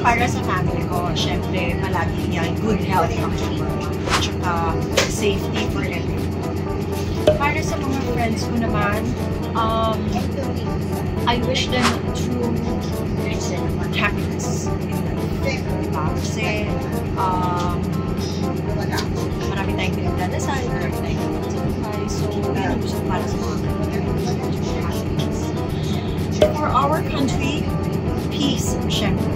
para sa family ko, syempre, palagi yan, good health ang number one. Tsaka, safety for everyone. Para sa mga friends ko naman, I wish them true happiness in life. Kasi, marami tayong pinagdadasal, marami tayong pinagdadasal. So, yun ang gusto para sa mga happiness. For our country, peace, syempre.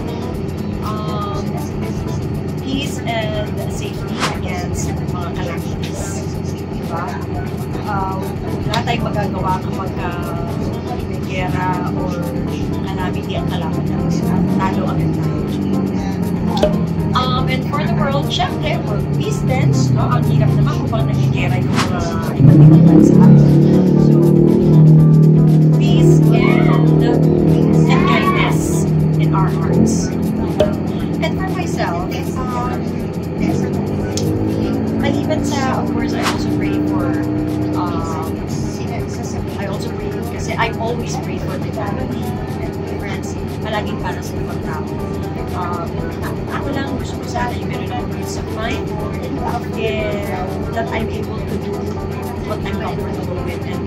Peace and safety against mga calamities. Diba? Wala tayong magagawa kapag may gera or calamity ang kalaban natin. Talo agad tayo. And for the world, syempre, for peace then, no? Ang hirap naman kung nagigera yung mga iba't-ibang bansa. So, peace and kindness in our hearts. And for myself, maliban sa, of course, I also pray kasi I always pray for my family and my friends. Palaging para sa ibang tao. Ako lang, gusto ko sana yung meron ng peace of mind and that I'm able to do what I'm comfortable with and